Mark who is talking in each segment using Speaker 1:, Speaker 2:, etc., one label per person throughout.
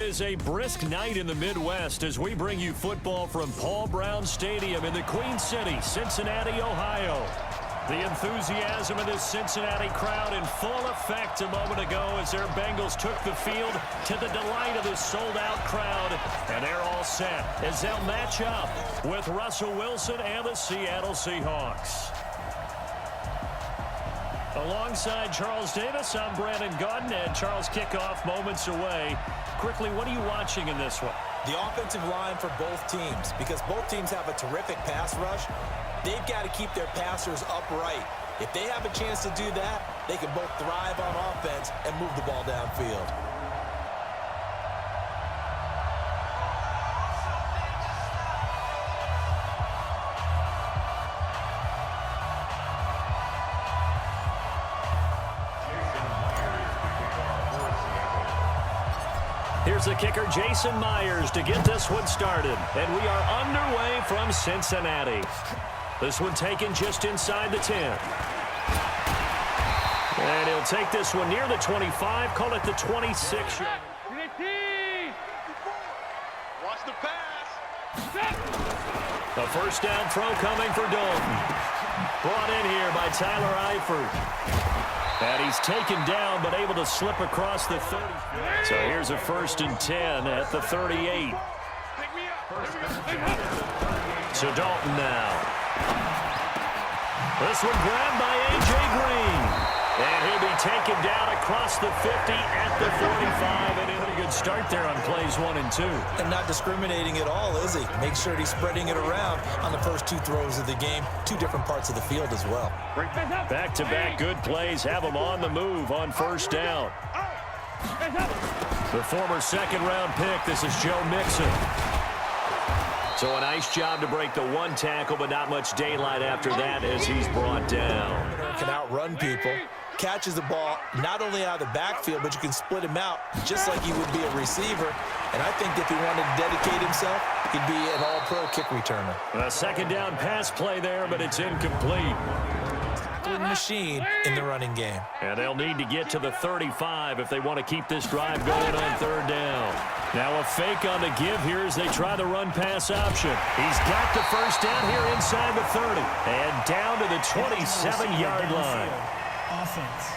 Speaker 1: It is a brisk night in the Midwest as we bring you football from Paul Brown Stadium in the Queen City, Cincinnati, Ohio. The enthusiasm of this Cincinnati crowd in full effect a moment ago as their Bengals took the field to the delight of this sold-out crowd. And they're all set as they'll match up with Russell Wilson and the Seattle Seahawks. Alongside Charles Davis, I'm Brandon Gaudin, and Charles, kickoff moments away. Quickly, what are you watching in this one?
Speaker 2: The offensive line for both teams, because both teams have a terrific pass rush. They've got to keep their passers upright. If they have a chance to do that, they can both thrive on offense and move the ball downfield.
Speaker 1: Here's the kicker, Jason Myers, to get this one started. And we are underway from Cincinnati. This one taken just inside the 10. And he'll take this one near the 25, call it the 26.
Speaker 3: Watch the pass.
Speaker 1: A first down throw coming for Dalton. Brought in here by Tyler Eifert. And he's taken down, but able to slip across the 30. So here's a 1st and 10 at the 38. So Dalton now. This one grabbed by A.J. Green. And he'll be taken down across the 50 at the 45. And a good start there on plays 1 and 2.
Speaker 2: And not discriminating at all, is he? Make sure he's spreading it around on the first 2 throws of the game. 2 different parts of the field as well.
Speaker 1: Back-to-back good plays have him on the move on first down. The former second-round pick, this is Joe Mixon. So a nice job to break the 1 tackle, but not much daylight after that as he's brought down.
Speaker 2: Can outrun people. Catches the ball not only out of the backfield, but you can split him out just like he would be a receiver. And I think if he wanted to dedicate himself, he'd be an all-pro kick returner.
Speaker 1: A second down pass play there, but it's incomplete.
Speaker 2: Tackling machine in the running game.
Speaker 1: And they'll need to get to the 35 if they want to keep this drive going on 3rd down. Now a fake on the give here as they try the run-pass option. He's got the first down here inside the 30. And down to the 27-yard line.
Speaker 4: Offense.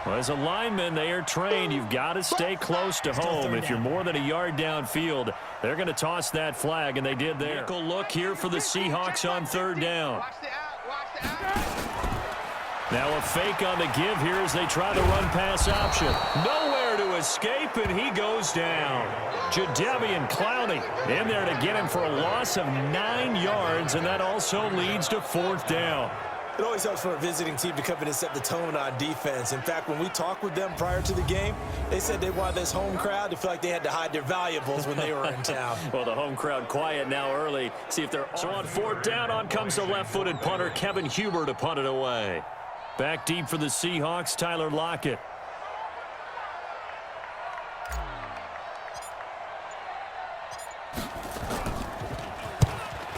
Speaker 1: Well, as a lineman, they are trained. You've got to stay close to home. If you're more than a yard downfield, they're going to toss that flag, and they did there. Nickel look here for the Seahawks on 3rd down. Now a fake on the give here as they try the run-pass option. Nowhere to escape, and he goes down. Jadeveon Clowney in there to get him for a loss of 9 yards, and that also leads to 4th down.
Speaker 2: It always helps for a visiting team to come in and set the tone on defense. In fact, when we talked with them prior to the game, they said they wanted this home crowd to feel like they had to hide their valuables when they were in town.
Speaker 1: Well, the home crowd quiet now early. See if they're... So on 4th down, on comes the left-footed punter, Kevin Huber, to punt it away. Back deep for the Seahawks, Tyler Lockett.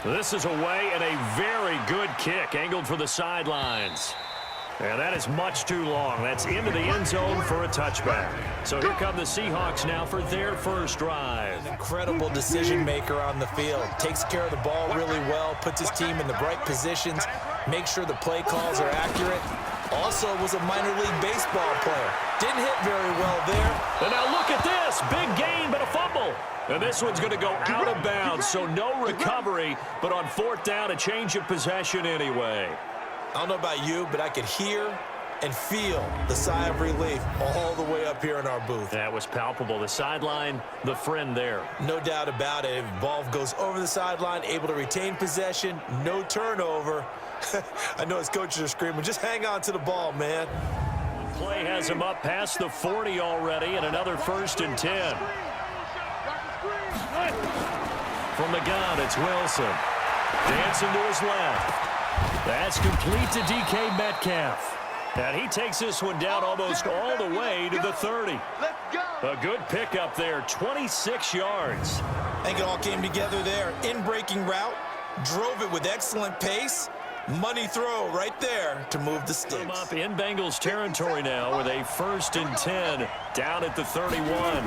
Speaker 1: This is away and a very good kick, angled for the sidelines. And that is much too long. That's into the end zone for a touchback. So here come the Seahawks now for their first drive.
Speaker 2: An incredible decision maker on the field. Takes care of the ball really well, puts his team in the right positions, makes sure the play calls are accurate. Also was a minor league baseball player. Didn't hit very well there.
Speaker 1: And now look at this. Big gain, but a fumble. And this one's going to go out of bounds, so no recovery. But on 4th down, a change of possession anyway.
Speaker 2: I don't know about you, but I could hear and feel the sigh of relief all the way up here in our booth.
Speaker 1: That was palpable. The sideline, the friend there.
Speaker 2: No doubt about it. If the ball goes over the sideline, able to retain possession, no turnover. I know his coaches are screaming, just hang on to the ball, man.
Speaker 1: Play has him up past the 40 already, and another 1st and 10. From the gun, it's Wilson. Dancing to his left. That's complete to DK Metcalf. And he takes this one down almost all the way to the 30. A good pickup there, 26 yards.
Speaker 2: I think it all came together there. In-breaking route, drove it with excellent pace, Money throw right there to move the
Speaker 1: Come
Speaker 2: sticks.
Speaker 1: up in Bengals territory now with a 1st and 10 down at the 31.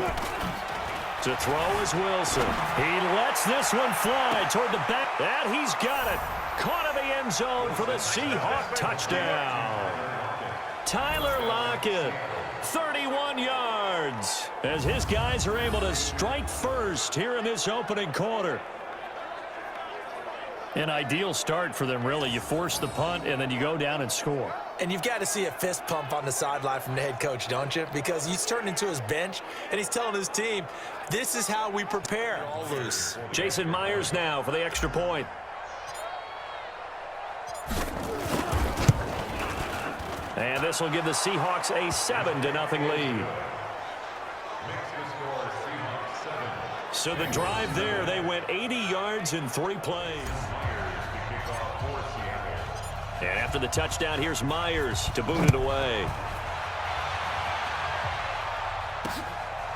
Speaker 1: To throw is Wilson. He lets this one fly toward the back. And he's got it. Caught in the end zone for the Seahawks touchdown. Tyler Lockett, 31 yards, as his guys are able to strike first here in this opening quarter. An ideal start for them, really. You force the punt, and then you go down and score.
Speaker 2: And you've got to see a fist pump on the sideline from the head coach, don't you? Because he's turned into his bench, and he's telling his team, this is how we prepare. All loose.
Speaker 1: Jason Myers now for the extra point. And this will give the Seahawks a 7-0 lead. So the drive there, they went 80 yards in 3 plays. And after the touchdown, here's Myers to boot it away.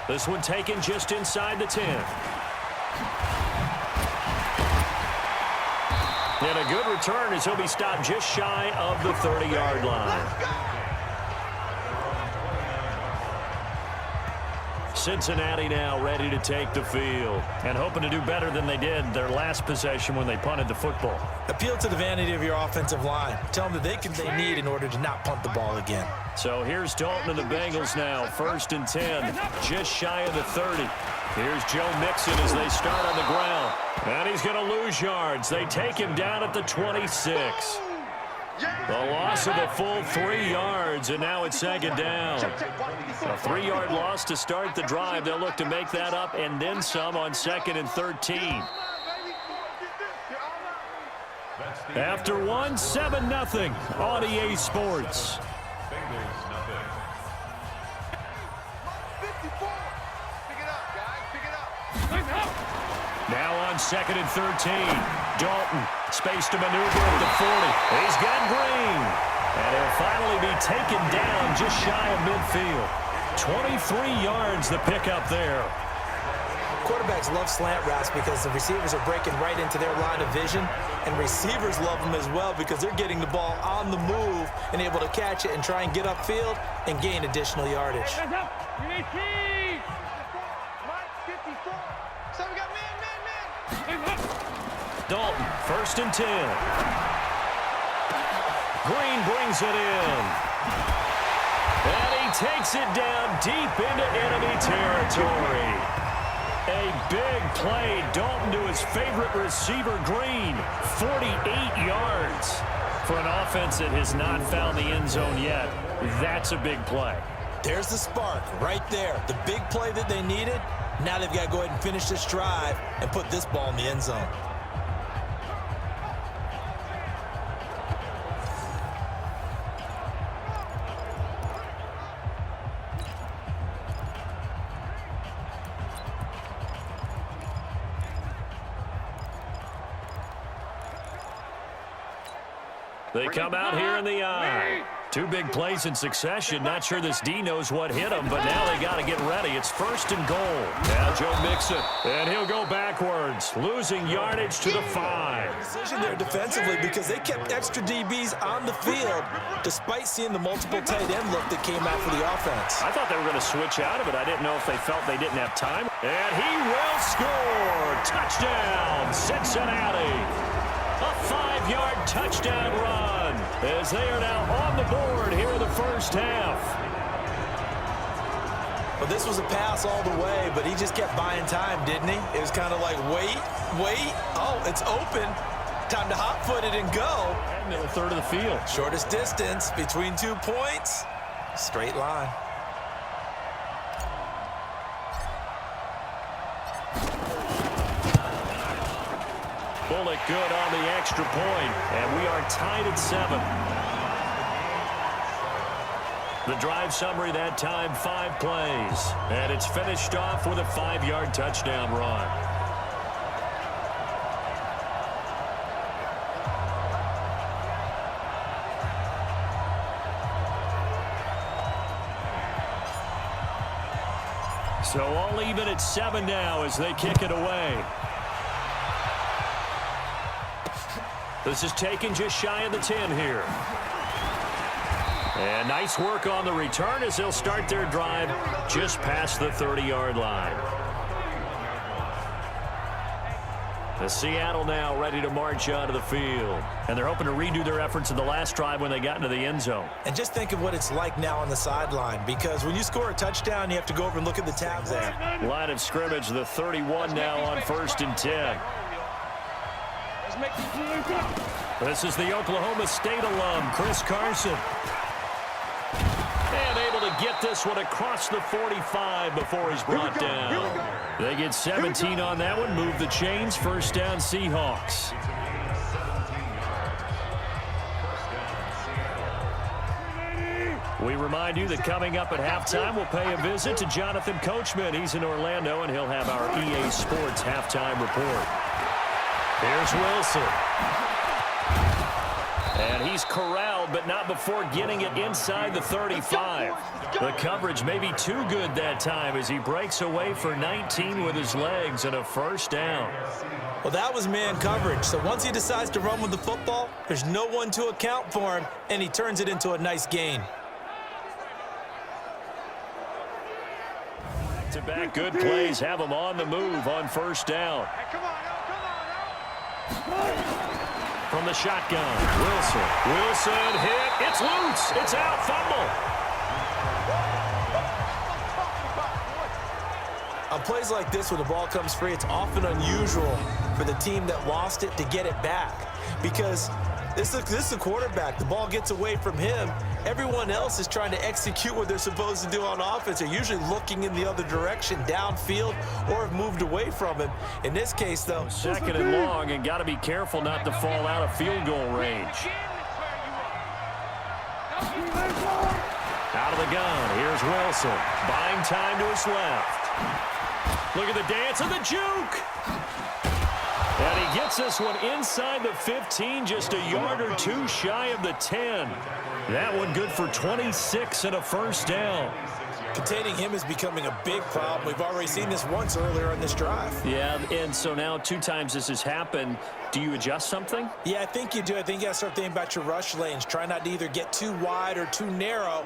Speaker 1: This one taken just inside the 10. And a good return as he'll be stopped just shy of the 30-yard line. Cincinnati now ready to take the field and hoping to do better than they did their last possession when they punted the football.
Speaker 2: Appeal to the vanity of your offensive line. Tell them that they need in order to not punt the ball again.
Speaker 1: So here's Dalton and the Bengals now, 1st and 10, just shy of the 30. Here's Joe Mixon as they start on the ground. And he's going to lose yards. They take him down at the 26. The loss of the full 3 yards, and now it's 2nd down. A 3-yard loss to start the drive. They'll look to make that up and then some on 2nd and 13. After one, 7-0 on EA Sports. Now on 2nd and 13. Dalton, space to maneuver at the 40. He's got Green. And he'll finally be taken down just shy of midfield. 23 yards the pickup there.
Speaker 2: Quarterbacks love slant routes because the receivers are breaking right into their line of vision, and receivers love them as well because they're getting the ball on the move and able to catch it and try and get upfield and gain additional yardage.
Speaker 1: Dalton, 1st and 10. Green brings it in. And he takes it down deep into enemy territory. A big play. Dalton to his favorite receiver, Green. 48 yards. For an offense that has not found the end zone yet, that's a big play.
Speaker 2: There's the spark right there. The big play that they needed. Now they've got to go ahead and finish this drive and put this ball in the end zone.
Speaker 1: They come out here in the eye. 2 big plays in succession. Not sure this D knows what hit him, but now they got to get ready. It's 1st and goal. Now Joe Mixon, and he'll go backwards, losing yardage to the 5.
Speaker 2: Decision there defensively because they kept extra DBs on the field despite seeing the multiple tight end look that came out for the offense.
Speaker 1: I thought they were going to switch out of it. I didn't know if they felt they didn't have time. And he will score. Touchdown, Cincinnati. A 5-yard touchdown run as they are now on the board here in the first half.
Speaker 2: Well, this was a pass all the way, but he just kept buying time, didn't he? It was kind of like, wait. Oh, it's open. Time to hot-foot it and go.
Speaker 1: Middle third of the field.
Speaker 2: Shortest distance between 2 points. Straight line.
Speaker 1: Bullock good on the extra point, and we are tied at 7. The drive summary that time, 5 plays, and it's finished off with a 5-yard touchdown run. So all even at 7 now as they kick it away. This is taken just shy of the 10 here. And nice work on the return as they'll start their drive just past the 30-yard line. The Seattle now ready to march onto the field. And they're hoping to redo their efforts in the last drive when they got into the end zone.
Speaker 2: And just think of what it's like now on the sideline, because when you score a touchdown, you have to go over and look at the tabs there.
Speaker 1: Line of scrimmage, the 31 now on 1st and 10. This is the Oklahoma State alum, Chris Carson. And able to get this one across the 45 before he's brought down. They get 17 on that one, move the chains, first down Seahawks. We remind you that coming up at halftime, we'll pay a visit to Jonathan Coachman. He's in Orlando, and he'll have our EA Sports halftime report. Here's Wilson. And he's corralled, but not before getting it inside the 35. The coverage may be too good that time as he breaks away for 19 with his legs and a first down.
Speaker 2: Well, that was man coverage. So once he decides to run with the football, there's no one to account for him, and he turns it into a nice gain.
Speaker 1: Back-to-back good plays have him on the move on first down. From the shotgun, Wilson hit, it's loose, it's out, fumble.
Speaker 2: On plays like this where the ball comes free, it's often unusual for the team that lost it to get it back, because this is a quarterback. The ball gets away from him. Everyone else is trying to execute what they're supposed to do on offense. They're usually looking in the other direction, downfield, or have moved away from him. In this case, though,
Speaker 1: second and long, and got to be careful not to fall out of field goal range. Out of the gun, here's Wilson. Buying time to his left. Look at the dance and the juke. And he gets this one inside the 15, just a yard or two shy of the 10. That one good for 26 and a first down.
Speaker 2: Containing him is becoming a big problem. We've already seen this once earlier on this drive.
Speaker 1: Yeah, and so now 2 times this has happened. Do you adjust something?
Speaker 2: Yeah, I think you do. I think you got to start thinking about your rush lanes. Try not to either get too wide or too narrow.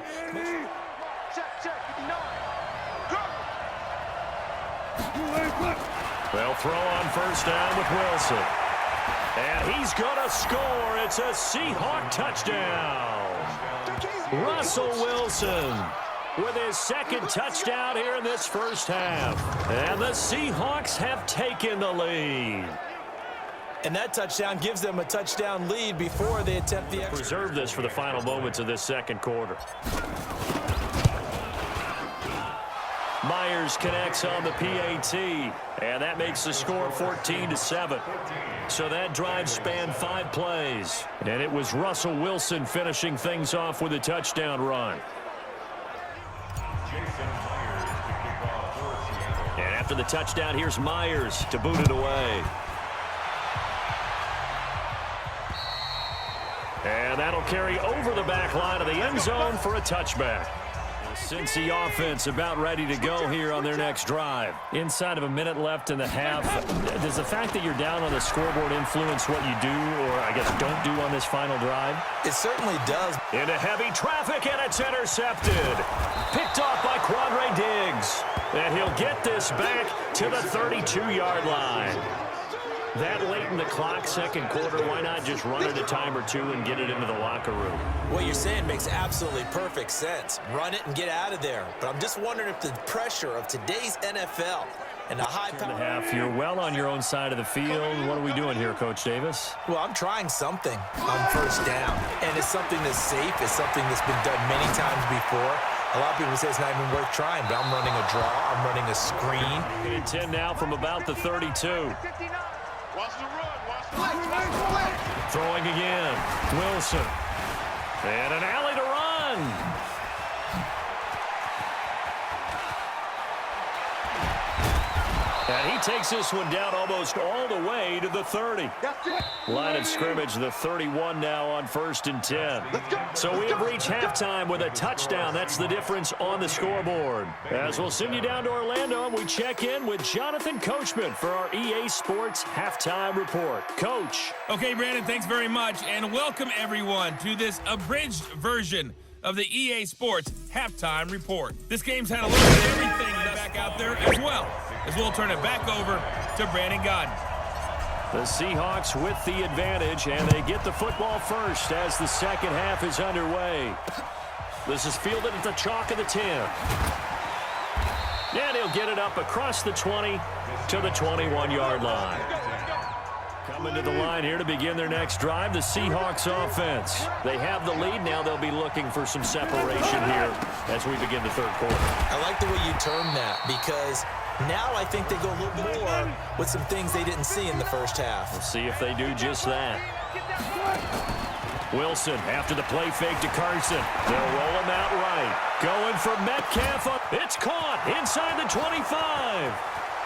Speaker 1: They'll throw on first down with Wilson. And he's going to score. It's a Seahawk touchdown. Russell Wilson with his second touchdown here in this first half. And the Seahawks have taken the lead.
Speaker 2: And that touchdown gives them a touchdown lead before they attempt the extra.
Speaker 1: Preserve this for the final moments of this second quarter. Myers connects on the PAT, and that makes the score 14-7. So that drive spanned 5 plays, and it was Russell Wilson finishing things off with a touchdown run. And after the touchdown, here's Myers to boot it away. And that'll carry over the back line of the end zone for a touchback. Cincy offense about ready to go here on their next drive. Inside of a minute left in the half, does the fact that you're down on the scoreboard influence what you do, or I guess don't do on this final drive?
Speaker 2: It certainly does.
Speaker 1: Into heavy traffic, and it's intercepted. Picked off by Quandre Diggs. And he'll get this back to the 32-yard line. That late in the clock, second quarter, why not just run it a time or two and get it into the locker room?
Speaker 2: What you're saying makes absolutely perfect sense. Run it and get out of there. But I'm just wondering if the pressure of today's NFL and the high power...
Speaker 1: half, you're well on your own side of the field. What are we doing here, Coach Davis?
Speaker 2: Well, I'm trying something on first down. And it's something that's safe. It's something that's been done many times before. A lot of people say it's not even worth trying, but I'm running a draw. I'm running a screen.
Speaker 1: 10 now from about the 32. Throwing again. Wilson. And an alley to run. And he takes this one down almost all the way to the 30. Line of scrimmage, the 31 now on 1st and 10. So we have reached halftime with a touchdown. That's the difference on the scoreboard. As we'll send you down to Orlando, and we check in with Jonathan Coachman for our EA Sports Halftime Report. Coach.
Speaker 4: Okay, Brandon, thanks very much. And welcome, everyone, to this abridged version of the EA Sports Halftime Report. This game's had a little bit of everything back out there as well, as we'll turn it back over to Brandon Godden.
Speaker 1: The Seahawks with the advantage, and they get the football first as the second half is underway. This is fielded at the chalk of the 10. And he'll get it up across the 20 to the 21-yard line. Coming to the line here to begin their next drive, the Seahawks offense. They have the lead. Now they'll be looking for some separation here as we begin the third quarter.
Speaker 2: I like the way you term that, because now I think they go a little bit more with some things they didn't see in the first half.
Speaker 1: We'll see if they do just that. Wilson after the play fake to Carson. They'll roll him out right. Going for Metcalf. It's caught inside the 25.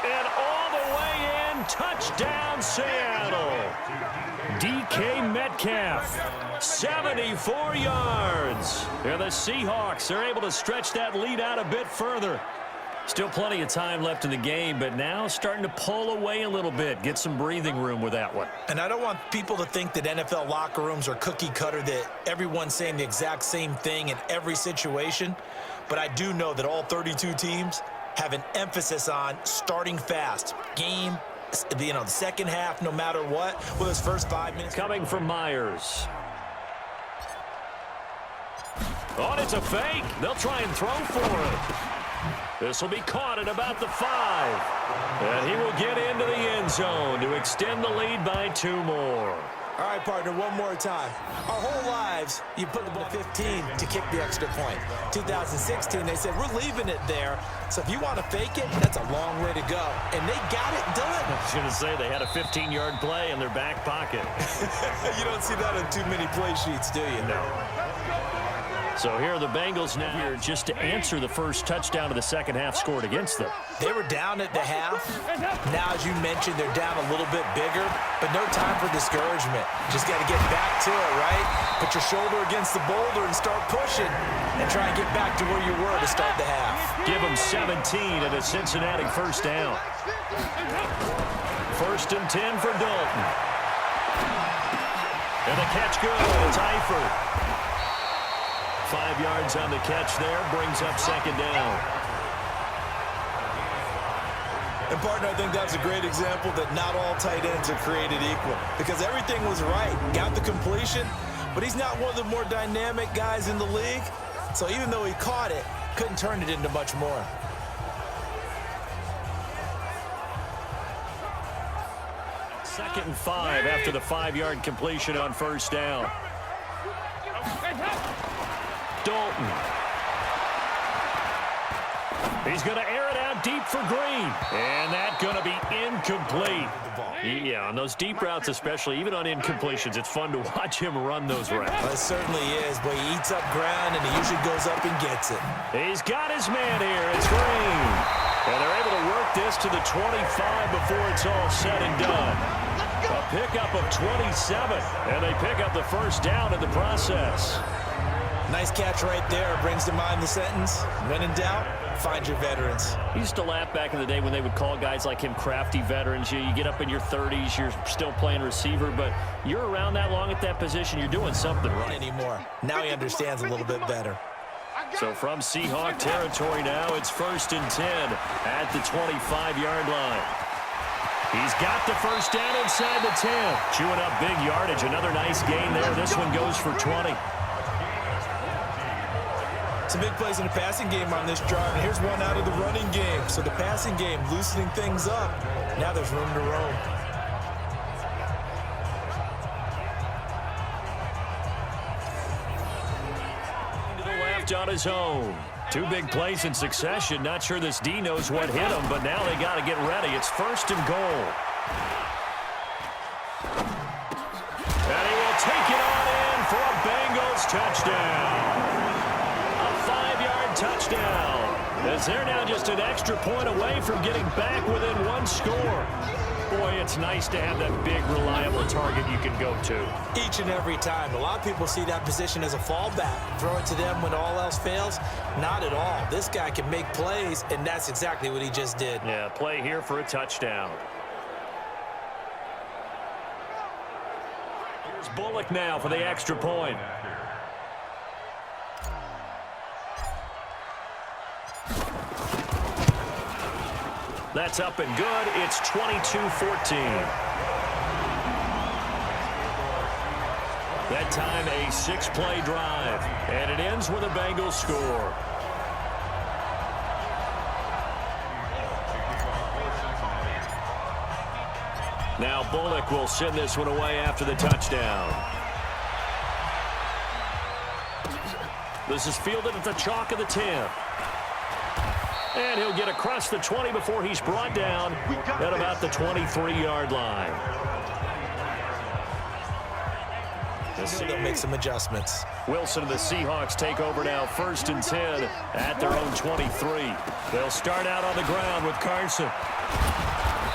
Speaker 1: And all the way in, touchdown Seattle. DK Metcalf, 74 yards. And the Seahawks are able to stretch that lead out a bit further. Still plenty of time left in the game, but now starting to pull away a little bit. Get some breathing room with that one.
Speaker 2: And I don't want people to think that NFL locker rooms are cookie cutter, that everyone's saying the exact same thing in every situation. But I do know that all 32 teams have an emphasis on starting fast. Game, the second half, no matter what, with his first 5 minutes.
Speaker 1: Coming from Myers. Oh, it's a fake. They'll try and throw for it. This will be caught at about the 5. And he will get into the end zone to extend the lead by 2 more.
Speaker 2: All right, partner, one more time. Our whole lives, you put the ball 15 to kick the extra point. 2016, they said, we're leaving it there. So if you want to fake it, that's a long way to go. And they got it done.
Speaker 1: I was going to say they had a 15-yard play in their back pocket.
Speaker 2: You don't see that on too many play sheets, do you?
Speaker 1: No. So here are the Bengals now here just to answer the first touchdown of the second half scored against them.
Speaker 2: They were down at the half. Now, as you mentioned, they're down a little bit bigger, but no time for discouragement. Just got to get back to it, right? Put your shoulder against the boulder and start pushing and try and get back to where you were to start the half.
Speaker 1: Give them 17 and a Cincinnati first down. 1st and 10 for Dalton. And the catch good. It's Eifert. 5 yards on the catch there, brings up second down.
Speaker 2: And, partner, I think that's a great example that not all tight ends are created equal, because everything was right. Got the completion, but he's not one of the more dynamic guys in the league. So even though he caught it, couldn't turn it into much more.
Speaker 1: Second and 5 after the 5-yard completion on first down. Dalton. He's going to air it out deep for Green. And that's going to be incomplete. Yeah, on those deep routes especially, even on incompletions, it's fun to watch him run those routes.
Speaker 2: Well, it certainly is, but he eats up ground and he usually goes up and gets it.
Speaker 1: He's got his man here. It's Green. And they're able to work this to the 25 before it's all said and done. A pickup of 27, and they pick up the first down in the process.
Speaker 2: Nice catch right there. Brings to mind the sentence, when in doubt, find your veterans.
Speaker 1: I used to laugh back in the day when they would call guys like him crafty veterans. You get up in your 30s, you're still playing receiver, but you're around that long at that position, you're doing something right.
Speaker 2: Anymore. Now he understands a little bit better.
Speaker 1: So from Seahawk territory now, it's 1st and 10 at the 25-yard line. He's got the first down inside the 10. Chewing up big yardage. Another nice gain there. This one goes for 20.
Speaker 2: Some big plays in the passing game on this drive, and here's one out of the running game. So the passing game loosening things up. Now there's room to roam.
Speaker 1: To the left on his own. 2 big plays in succession. Not sure this D knows what hit him, but now they got to get ready. It's 1st and goal. And he will take it on in for a Bengals touchdown. A 5-yard touchdown. As they're now just an extra point away from getting back within one score. Boy, it's nice to have that big, reliable target you can go to.
Speaker 2: Each and every time. A lot of people see that position as a fallback. Throw it to them when all else fails. Not at all. This guy can make plays, and that's exactly what he just did.
Speaker 1: Yeah, play here for a touchdown. Here's Bullock now for the extra point. That's up and good. It's 22-14. That time a 6-play drive, and it ends with a Bengals score. Now Bullock will send this one away after the touchdown. This is fielded at the chalk of the 10. And he'll get across the 20 before he's brought down at about the 23-yard line.
Speaker 2: They'll make some adjustments.
Speaker 1: Wilson and the Seahawks take over now, 1st and 10 at their own 23. They'll start out on the ground with Carson.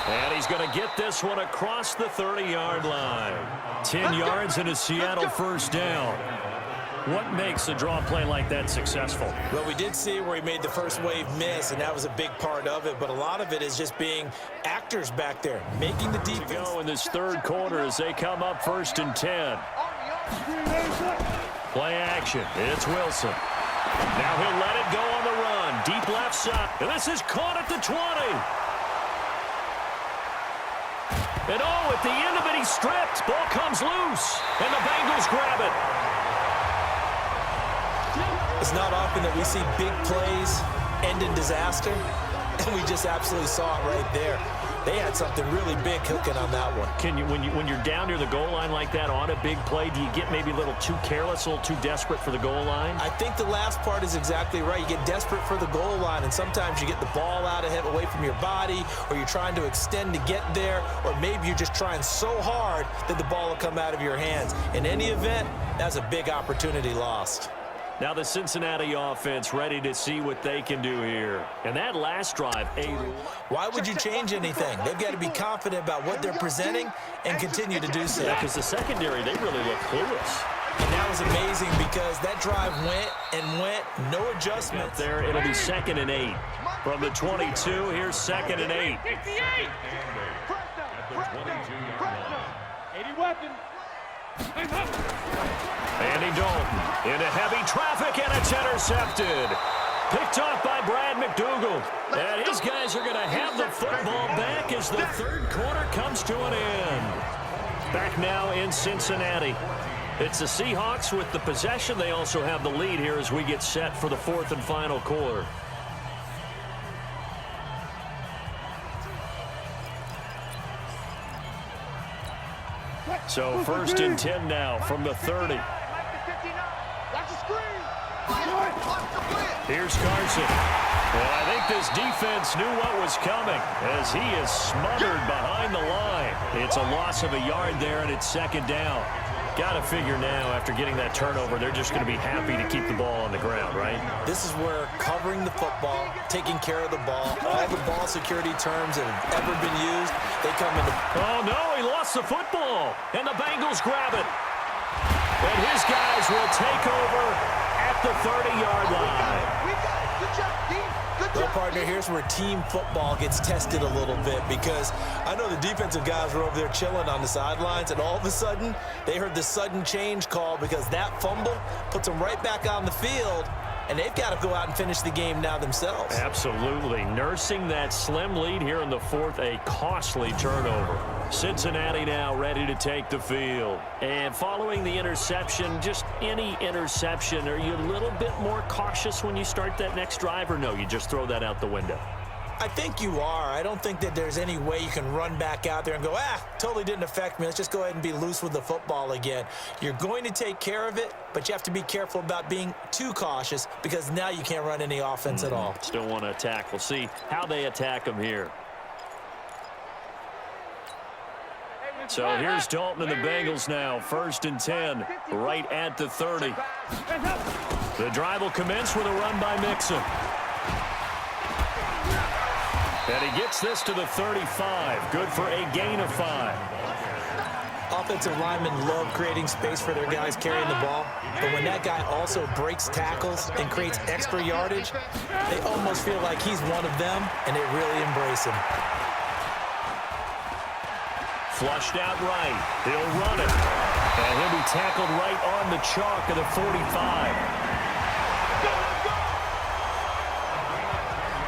Speaker 1: And he's going to get this one across the 30-yard line. 10 yards and a Seattle 1st down. What makes a draw play like that successful?
Speaker 2: Well, we did see where he made the first wave miss, and that was a big part of it. But a lot of it is just being actors back there, making the defense.
Speaker 1: Go in this 3rd quarter as they come up 1st and 10. Play action. It's Wilson. Now he'll let it go on the run. Deep left side. And this is caught at the 20. And oh, at the end of it, he's stripped. Ball comes loose. And the Bengals grab it.
Speaker 2: It's not often that we see big plays end in disaster, and we just absolutely saw it right there. They had something really big cooking on that one.
Speaker 1: Can you, when you're down near the goal line like that on a big play, do you get maybe a little too careless, a little too desperate for the goal line?
Speaker 2: I think the last part is exactly right. You get desperate for the goal line, and sometimes you get the ball out of him away from your body, or you're trying to extend to get there, or maybe you're just trying so hard that the ball will come out of your hands. In any event, that's a big opportunity lost.
Speaker 1: Now the Cincinnati offense ready to see what they can do here. And that last drive,
Speaker 2: why would you change anything? They've got to be confident about what they're presenting and continue to do so.
Speaker 1: Yeah, because the secondary, they really look clueless.
Speaker 2: And that was amazing because that drive went and went, no adjustment.
Speaker 1: There, it'll be 2nd and 8. From the 22, here's 2nd and 8.
Speaker 3: 80 weapon.
Speaker 1: Andy Dalton into heavy traffic, and it's intercepted. Picked off by Brad McDougal. And his guys are going to have the football back as the 3rd quarter comes to an end. Back now in Cincinnati. It's the Seahawks with the possession. They also have the lead here as we get set for the 4th and final quarter. So 1st and 10 now from the 30. Here's Carson. Well, I think this defense knew what was coming as he is smothered behind the line. It's a loss of a yard there, and it's 2nd down. Got to figure now, after getting that turnover, they're just going to be happy to keep the ball on the ground, right?
Speaker 2: This is where covering the football, taking care of the ball, all the ball security terms that have ever been used, they come into...
Speaker 1: Oh, no, he lost the football, and the Bengals grab it. And his guys will take over at the 30-yard line.
Speaker 2: Well, partner, here's where team football gets tested a little bit because I know the defensive guys were over there chilling on the sidelines, and all of a sudden, they heard the sudden change call because that fumble puts them right back on the field, and they've got to go out and finish the game now themselves.
Speaker 1: Absolutely. Nursing that slim lead here in the 4th, a costly turnover. Cincinnati now ready to take the field. And following the interception, just any interception, are you a little bit more cautious when you start that next drive, or no, you just throw that out the window?
Speaker 2: I think you are. I don't think that there's any way you can run back out there and go, totally didn't affect me. Let's just go ahead and be loose with the football again. You're going to take care of it, but you have to be careful about being too cautious because now you can't run any offense at all.
Speaker 1: Still want to attack. We'll see how they attack them here. So here's Dalton and the Bengals now, 1st and 10, right at the 30. The drive will commence with a run by Mixon. And he gets this to the 35. Good for a gain of 5.
Speaker 2: Offensive linemen love creating space for their guys carrying the ball, but when that guy also breaks tackles and creates extra yardage, they almost feel like he's one of them, and they really embrace him.
Speaker 1: Flushed out right. He'll run it. And he'll be tackled right on the chalk of the 45.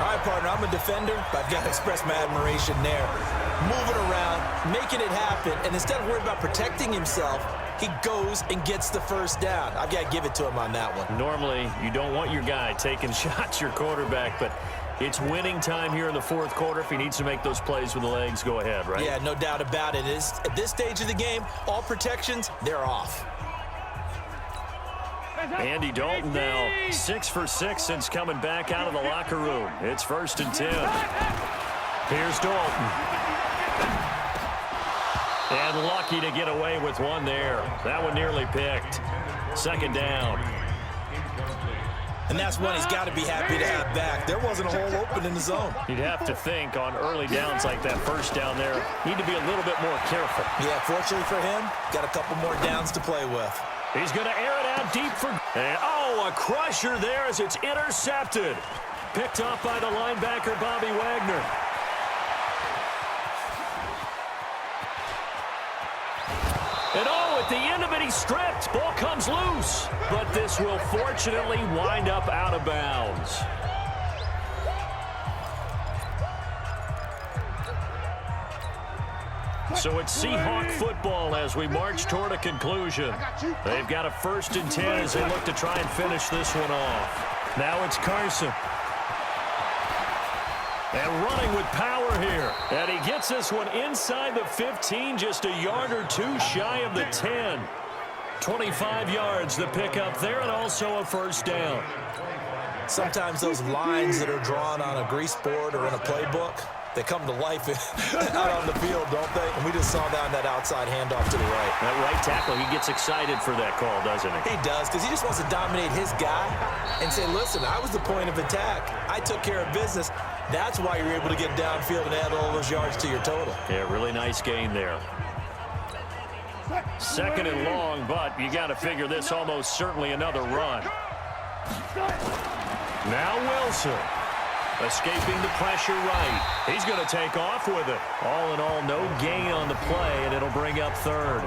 Speaker 2: All right, partner, I'm a defender, but I've got to express my admiration there. Moving around, making it happen, and instead of worrying about protecting himself, he goes and gets the first down. I've got to give it to him on that one.
Speaker 1: Normally, you don't want your guy taking shots, your quarterback, but it's winning time here in the fourth quarter. If he needs to make those plays with the legs, go ahead, right?
Speaker 2: Yeah, no doubt about it. At this stage of the game, all protections, they're off.
Speaker 1: Andy Dalton now 6 for 6 since coming back out of the locker room. It's 1st and 10. Here's Dalton. And lucky to get away with one there. That one nearly picked. 2nd down.
Speaker 2: And that's one he's got to be happy to have back. There wasn't a hole open in the zone.
Speaker 1: You'd have to think on early downs like that 1st down there, need to be a little bit more careful.
Speaker 2: Yeah, fortunately for him, got a couple more downs to play with.
Speaker 1: He's going to air it out deep for... And, oh, a crusher there as it's intercepted. Picked up by the linebacker, Bobby Wagner. And, oh, at the end of it, he's stripped. Ball comes loose. But this will fortunately wind up out of bounds. So it's Seahawk football as we march toward a conclusion. They've got a 1st and 10 as they look to try and finish this one off. Now it's Carson. And running with power here. And he gets this one inside the 15, just a yard or two shy of the 10. 25 yards the pickup there, and also a 1st down.
Speaker 2: Sometimes those lines that are drawn on a grease board or in a playbook, they come to life out on the field, don't they? And we just saw that on that outside handoff to the right.
Speaker 1: That right tackle, he gets excited for that call, doesn't he?
Speaker 2: He does, because he just wants to dominate his guy and say, listen, I was the point of attack. I took care of business. That's why you're able to get downfield and add all those yards to your total.
Speaker 1: Yeah, really nice gain there. 2nd and long, but you got to figure this almost certainly another run. Now Wilson. Escaping the pressure right. He's going to take off with it. All in all, no gain on the play, and it'll bring up 3rd.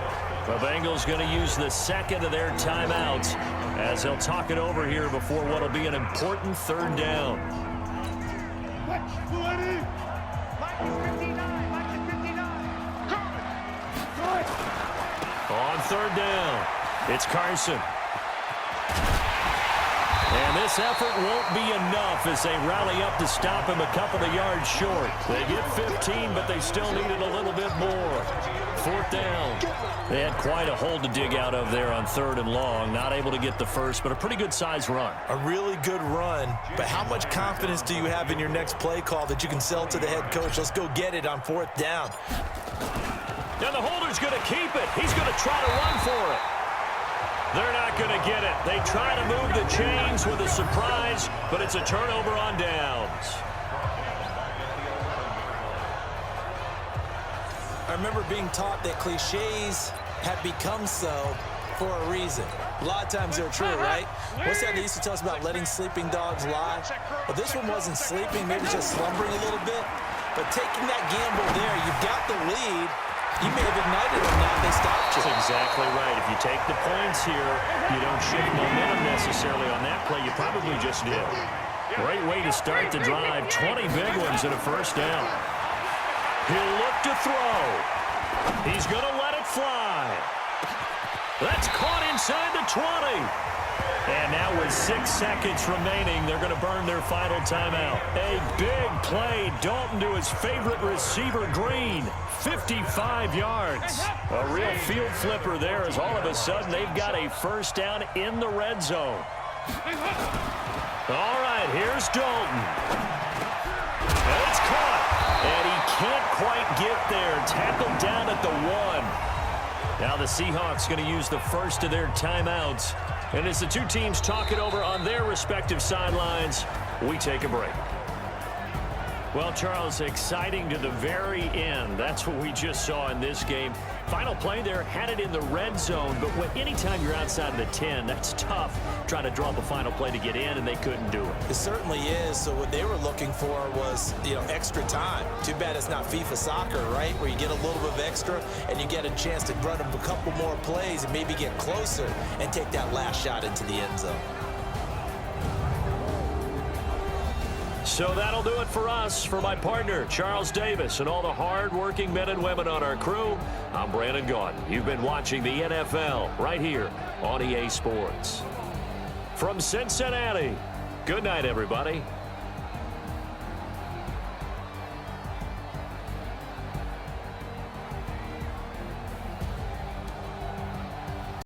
Speaker 1: The Bengals going to use the 2nd of their timeouts as they'll talk it over here before what will be an important 3rd down. On 3rd down, it's Carson. And this effort won't be enough as they rally up to stop him a couple of yards short. They get 15, but they still needed a little bit more. 4th down. They had quite a hole to dig out of there on 3rd and long. Not able to get the first, but a pretty good-sized run.
Speaker 2: A really good run, but how much confidence do you have in your next play call that you can sell to the head coach? Let's go get it on 4th down.
Speaker 1: Now the holder's going to keep it. He's going to try to run for it. They're not going to get it. They try to move the chains with a surprise, but it's a turnover on downs.
Speaker 2: I remember being taught that cliches have become so for a reason. A lot of times they're true, right? What's that they used to tell us about letting sleeping dogs lie? Well, this one wasn't sleeping, maybe just slumbering a little bit. But taking that gamble there, you've got the lead. You may have ignited them now. They stopped you.
Speaker 1: That's exactly right. If you take the points here, you don't shift momentum necessarily on that play. You probably just did. Great way to start the drive. 20 big ones and a 1st down. He'll look to throw. He's going to let it fly. That's caught inside the 20. And now with 6 seconds remaining, they're going to burn their final timeout. A big play. Dalton to his favorite receiver, Green. 55 yards. A real field flipper there as all of a sudden they've got a 1st down in the red zone. All right, here's Dalton. And it's caught. And he can't quite get there. Tackled down at the 1. Now the Seahawks going to use the 1st of their timeouts. And as the two teams talk it over on their respective sidelines, we take a break. Well, Charles, exciting to the very end. That's what we just saw in this game. Final play there, had it in the red zone, but anytime you're outside of the 10, that's tough trying to draw the final play to get in, and they couldn't do it.
Speaker 2: It certainly is. So what they were looking for was, extra time. Too bad it's not FIFA soccer, right, where you get a little bit of extra and you get a chance to run a couple more plays and maybe get closer and take that last shot into the end zone.
Speaker 1: So that'll do it for us. For my partner, Charles Davis, and all the hard-working men and women on our crew, I'm Brandon Gaudin. You've been watching the NFL right here on EA Sports. From Cincinnati, good night, everybody.